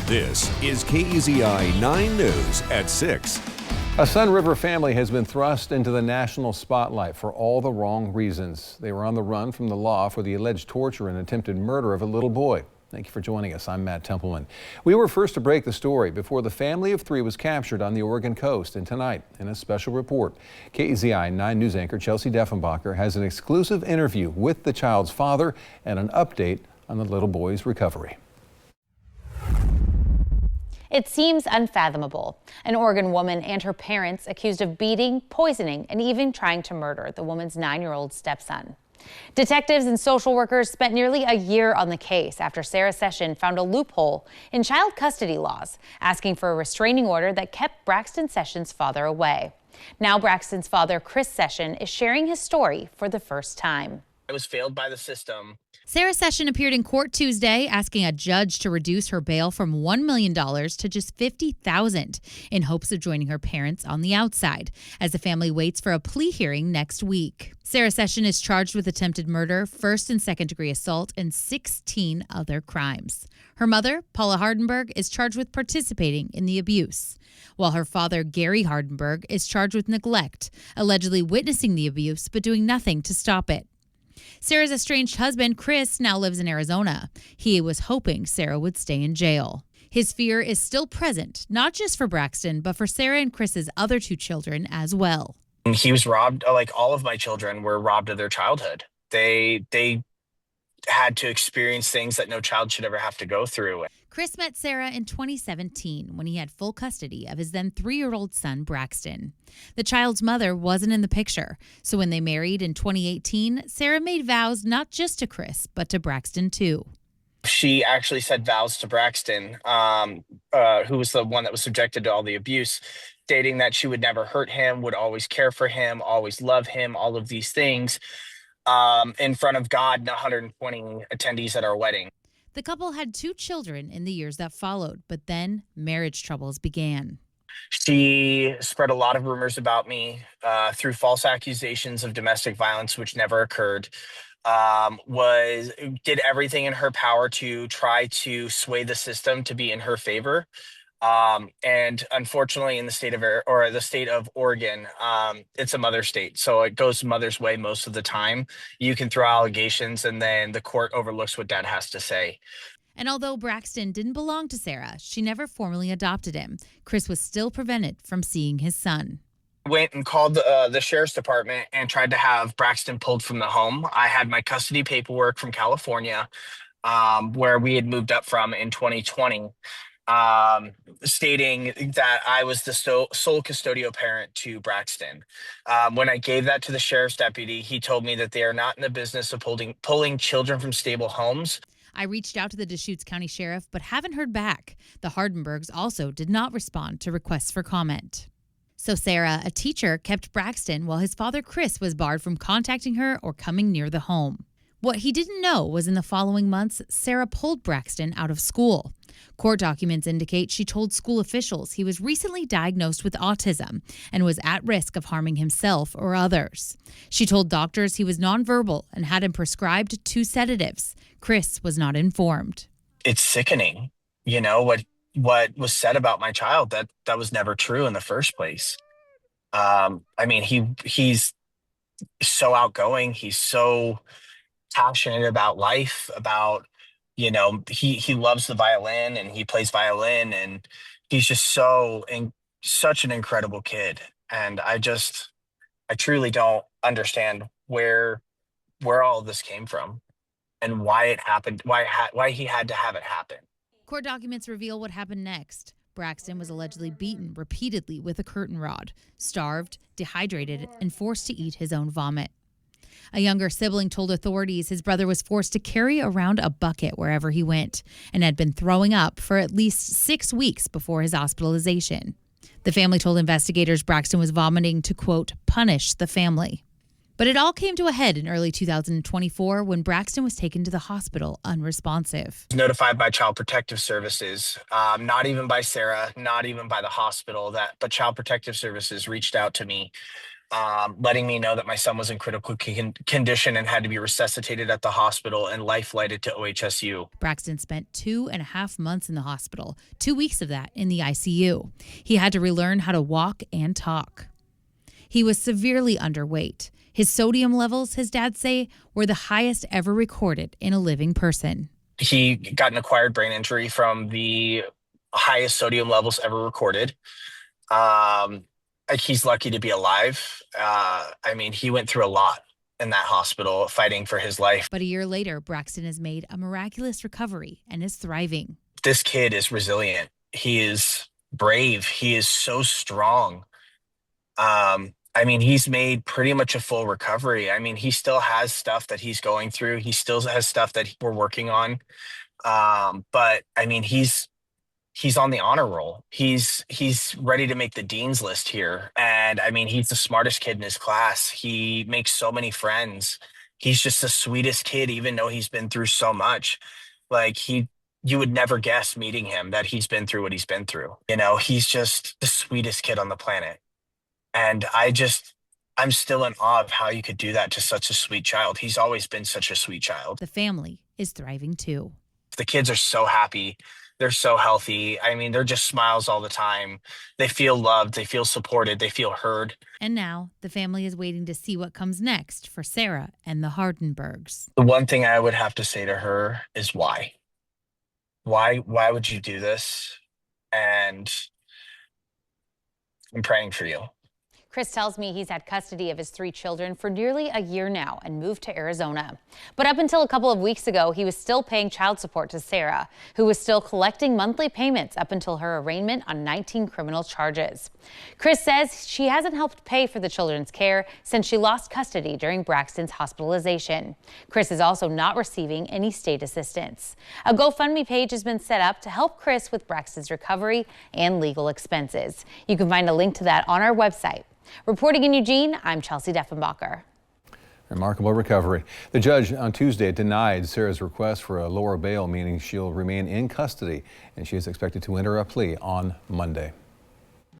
This is KEZI 9 News at 6. A Sun River family has been thrust into the national spotlight for all the wrong reasons. They were on the run from the law for the alleged torture and attempted murder of a little boy. Thank you for joining us. I'm Matt Templeman. We were first to break the story before the family of three was captured on the Oregon coast. And tonight, in a special report, KEZI 9 News anchor Chelsea Deffenbacher has an exclusive interview with the child's father and an update on the little boy's recovery. It seems unfathomable. An Oregon woman and her parents accused of beating, poisoning, and even trying to murder the woman's 9-year-old stepson. Detectives and social workers spent nearly a year on the case after Sarah Session found a loophole in child custody laws, asking for a restraining order that kept Braxton Sessions' father away. Now Braxton's father, Chris Session, is sharing his story for the first time. I was failed by the system. Sarah Session appeared in court Tuesday asking a judge to reduce her bail from $1 million to just $50,000 in hopes of joining her parents on the outside as the family waits for a plea hearing next week. Sarah Session is charged with attempted murder, first and second degree assault, and 16 other crimes. Her mother, Paula Hardenberg, is charged with participating in the abuse, while her father, Gary Hardenberg, is charged with neglect, allegedly witnessing the abuse but doing nothing to stop it. Sarah's estranged husband, Chris, now lives in Arizona. He was hoping Sarah would stay in jail. His fear is still present, not just for Braxton, but for Sarah and Chris's other two children as well. He was robbed, like all of my children were robbed of their childhood. They had to experience things that no child should ever have to go through. Chris met Sarah in 2017 when he had full custody of his then 3-year-old son, Braxton. The child's mother wasn't in the picture, so when they married in 2018, Sarah made vows not just to Chris, but to Braxton too. She actually said vows to Braxton, who was the one that was subjected to all the abuse, stating that she would never hurt him, would always care for him, always love him, all of these things, in front of God and 120 attendees at our wedding. The couple had 2 children in the years that followed, but then marriage troubles began. She spread a lot of rumors about me through false accusations of domestic violence, which never occurred. Did everything in her power to try to sway the system to be in her favor. And unfortunately, in the state of Oregon, it's a mother state, so it goes mother's way most of the time. You can throw allegations, and then the court overlooks what dad has to say. And although Braxton didn't belong to Sarah, she never formally adopted him. Chris was still prevented from seeing his son. Went and called the sheriff's department and tried to have Braxton pulled from the home. I had my custody paperwork from California, where we had moved up from in 2020. Stating that I was the sole custodial parent to Braxton. When I gave that to the sheriff's deputy, he told me that they are not in the business of pulling children from stable homes. I reached out to the Deschutes County Sheriff, but haven't heard back. The Hardenbergs also did not respond to requests for comment. So Sarah, a teacher, kept Braxton while his father, Chris, was barred from contacting her or coming near the home. What he didn't know was in the following months, Sarah pulled Braxton out of school. Court documents indicate she told school officials he was recently diagnosed with autism and was at risk of harming himself or others. She told doctors he was nonverbal and had him prescribed 2 sedatives. Chris was not informed. It's sickening, what was said about my child, that was never true in the first place. He's so outgoing. He's so passionate about life, about he loves the violin and he plays violin, and he's just such an incredible kid. And I truly don't understand where all of this came from and why it happened, why he had to have it happen. Court documents reveal what happened next. Braxton was allegedly beaten repeatedly with a curtain rod, starved, dehydrated, and forced to eat his own vomit. A younger sibling told authorities his brother was forced to carry around a bucket wherever he went and had been throwing up for at least 6 weeks before his hospitalization. The family told investigators Braxton was vomiting to, quote, punish the family. But it all came to a head in early 2024 when Braxton was taken to the hospital unresponsive. Notified by Child Protective Services, not even by Sarah, not even by the hospital, but Child Protective Services reached out to me letting me know that my son was in critical condition and had to be resuscitated at the hospital and life flighted to OHSU. Braxton spent 2.5 months in the hospital, 2 weeks of that in the ICU. He had to relearn how to walk and talk. He was severely underweight. His sodium levels, his dad say, were the highest ever recorded in a living person. He got an acquired brain injury from the highest sodium levels ever recorded. He's lucky to be alive. He went through a lot in that hospital fighting for his life. But a year later, Braxton has made a miraculous recovery and is thriving. This kid is resilient. He is brave. He is so strong. He's made pretty much a full recovery. He still has stuff that he's going through. He still has stuff that we're working on. He's on the honor roll. He's ready to make the dean's list here. And he's the smartest kid in his class. He makes so many friends. He's just the sweetest kid, even though he's been through so much. You would never guess meeting him that he's been through what he's been through. He's just the sweetest kid on the planet. And I'm still in awe of how you could do that to such a sweet child. He's always been such a sweet child. The family is thriving too. The kids are so happy. They're so healthy. They're just smiles all the time. They feel loved. They feel supported. They feel heard. And now the family is waiting to see what comes next for Sarah and the Hardenbergs. The one thing I would have to say to her is why? Why would you do this? And I'm praying for you. Chris tells me he's had custody of his 3 children for nearly a year now and moved to Arizona. But up until a couple of weeks ago, he was still paying child support to Sarah, who was still collecting monthly payments up until her arraignment on 19 criminal charges. Chris says she hasn't helped pay for the children's care since she lost custody during Braxton's hospitalization. Chris is also not receiving any state assistance. A GoFundMe page has been set up to help Chris with Braxton's recovery and legal expenses. You can find a link to that on our website. Reporting in Eugene, I'm Chelsea Deffenbacher. Remarkable recovery. The judge on Tuesday denied Sarah's request for a lower bail, meaning she'll remain in custody, and she is expected to enter a plea on Monday.